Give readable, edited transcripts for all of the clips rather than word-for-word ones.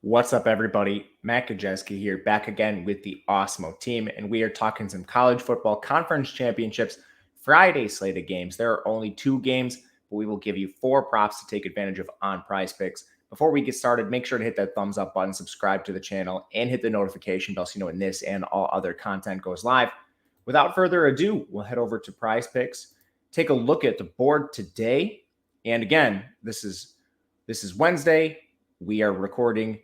What's up, everybody? Matt Gajewski here, back again with the Awesemo team, and we are talking some college football conference championships Friday slate of games. There are only 2 games, but we will give you 4 props to take advantage of on PrizePicks. Before we get started, make sure to hit that thumbs up button, subscribe to the channel, and hit the notification bell so you know when this and all other content goes live. Without further ado, we'll head over to PrizePicks, take a look at the board today. And again, this is Wednesday. We are recording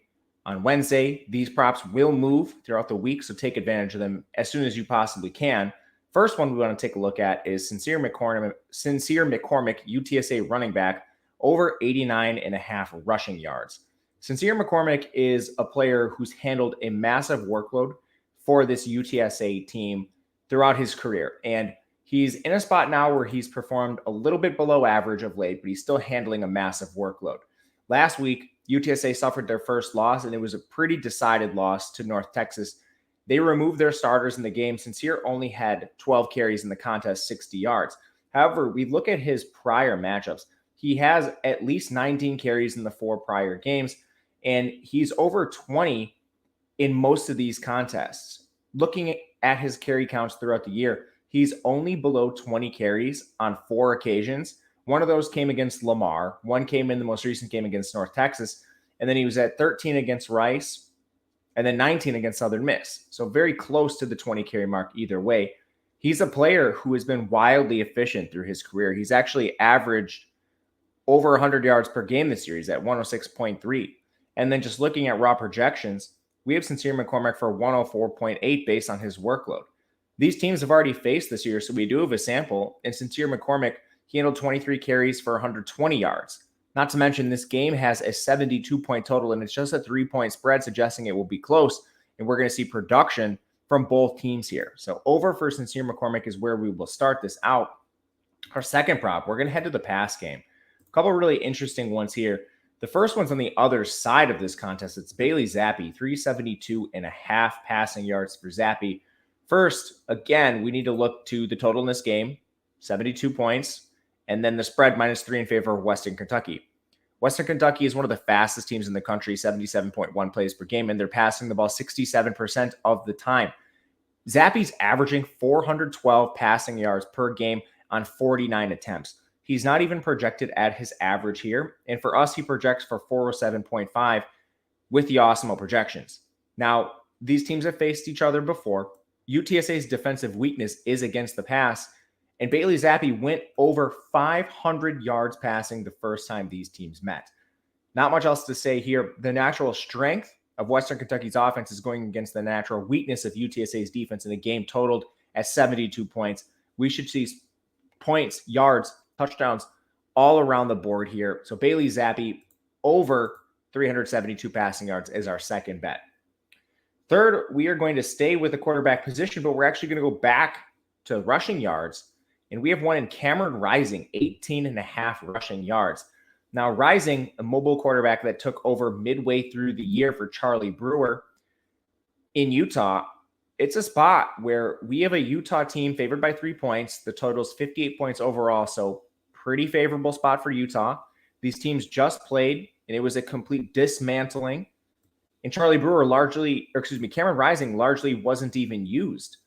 on Wednesday. These props will move throughout the week, so take advantage of them as soon as you possibly can. First one we want to take a look at is Sincere McCormick, UTSA running back, over 89.5 rushing yards. Sincere McCormick is a player who's handled a massive workload for this UTSA team throughout his career. And he's in a spot now where he's performed a little bit below average of late, but he's still handling a massive workload. Last week, UTSA suffered their first loss, and it was a pretty decided loss to North Texas. They removed their starters in the game. Sincere only had 12 carries in the contest, 60 yards. However, we look at his prior matchups. He has at least 19 carries in the 4 prior games, and he's over 20 in most of these contests. Looking at his carry counts throughout the year, he's only below 20 carries on 4 occasions. One of those came against Lamar. One came in the most recent game against North Texas. And then he was at 13 against Rice and then 19 against Southern Miss. So very close to the 20 carry mark either way. He's a player who has been wildly efficient through his career. He's actually averaged over 100 yards per game this year. He's at 106.3. And then just looking at raw projections, we have Sincere McCormick for 104.8 based on his workload. These teams have already faced this year, so we do have a sample. And Sincere McCormick, he handled 23 carries for 120 yards. Not to mention, this game has a 72-point total, and it's just a 3-point spread, suggesting it will be close. And we're going to see production from both teams here. So over for Sincere McCormick is where we will start this out. Our second prop, we're going to head to the pass game. A couple really interesting ones here. The first one's on the other side of this contest. It's Bailey Zappi, 372.5 passing yards for Zappi. First, again, we need to look to the total in this game, 72 points. And then the spread -3 in favor of Western Kentucky. Western Kentucky is one of the fastest teams in the country, 77.1 plays per game, and they're passing the ball 67% of the time. Zappi's averaging 412 passing yards per game on 49 attempts. He's not even projected at his average here. And for us, he projects for 407.5 with the Awesemo projections. Now, these teams have faced each other before. UTSA's defensive weakness is against the pass. And Bailey Zappi went over 500 yards passing the first time these teams met. Not much else to say here. The natural strength of Western Kentucky's offense is going against the natural weakness of UTSA's defense in a game totaled at 72 points. We should see points, yards, touchdowns all around the board here. So Bailey Zappi over 372 passing yards is our second bet. Third, we are going to stay with the quarterback position, but we're actually going to go back to rushing yards. And we have one in Cameron Rising, 18.5 rushing yards. Now, Rising, a mobile quarterback that took over midway through the year for Charlie Brewer in Utah, it's a spot where we have a Utah team favored by 3 points. The total's 58 points overall, so pretty favorable spot for Utah. These teams just played, and it was a complete dismantling. And Cameron Rising largely wasn't even used.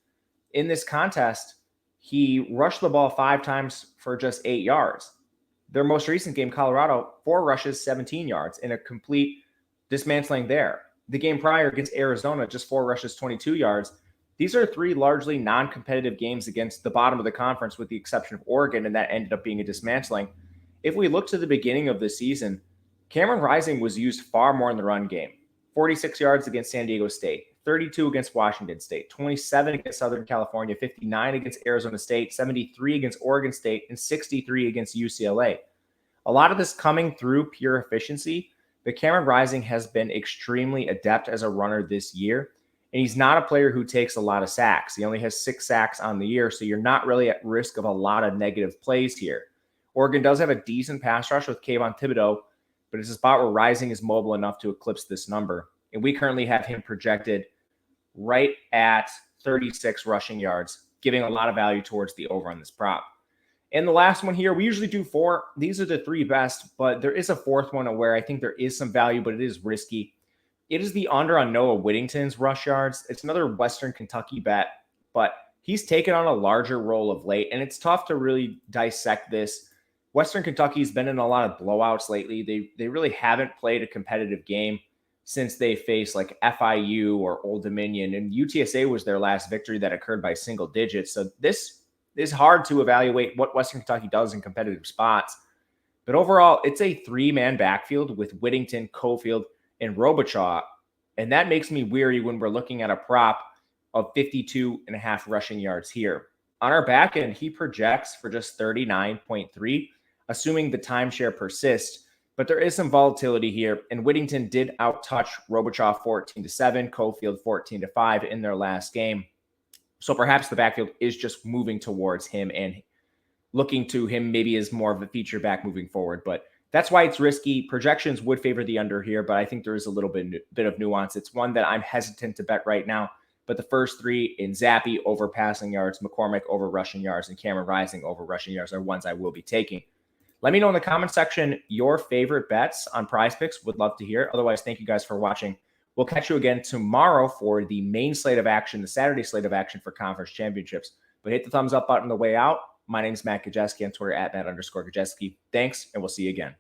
In this contest, he rushed the ball 5 times for just 8 yards. Their most recent game, Colorado, 4 rushes, 17 yards in a complete dismantling there. The game prior against Arizona, just 4 rushes, 22 yards. These are 3 largely non-competitive games against the bottom of the conference with the exception of Oregon, and that ended up being a dismantling. If we look to the beginning of the season, Cameron Rising was used far more in the run game. 46 yards against San Diego State, 32 against Washington State, 27 against Southern California, 59 against Arizona State, 73 against Oregon State, and 63 against UCLA. A lot of this coming through pure efficiency, but Cameron Rising has been extremely adept as a runner this year, and he's not a player who takes a lot of sacks. He only has 6 sacks on the year, so you're not really at risk of a lot of negative plays here. Oregon does have a decent pass rush with Kayvon Thibodeau, but it's a spot where Rising is mobile enough to eclipse this number. And we currently have him projected right at 36 rushing yards, giving a lot of value towards the over on this prop. And the last one here, we usually do 4. These are the 3 best, but there is a 4th one where I think there is some value, but it is risky. It is the under on Noah Whittington's rush yards. It's another Western Kentucky bet, but he's taken on a larger role of late, and it's tough to really dissect this. Western Kentucky's been in a lot of blowouts lately. They really haven't played a competitive game since they faced like FIU or Old Dominion, and UTSA was their last victory that occurred by single digits. So this is hard to evaluate what Western Kentucky does in competitive spots. But overall, it's a three-man backfield with Whittington, Cofield, and Robichaud. And that makes me weary when we're looking at a prop of 52.5 rushing yards here. On our back end, he projects for just 39.3, assuming the timeshare persists. But there is some volatility here, and Whittington did outtouch Robichaud 14-7, Cofield 14-5 in their last game. So perhaps the backfield is just moving towards him and looking to him maybe as more of a feature back moving forward. But that's why it's risky. Projections would favor the under here, but I think there is a little bit of nuance. It's one that I'm hesitant to bet right now. But the first three in Zappy over passing yards, McCormick over rushing yards, and Cameron Rising over rushing yards are ones I will be taking. Let me know in the comment section your favorite bets on PrizePicks. Would love to hear. Otherwise, thank you guys for watching. We'll catch you again tomorrow for the main slate of action, the Saturday slate of action for conference championships. But hit the thumbs up button on the way out. My name is Matt Gajewski on Twitter at Matt_Gajewski. Thanks, and we'll see you again.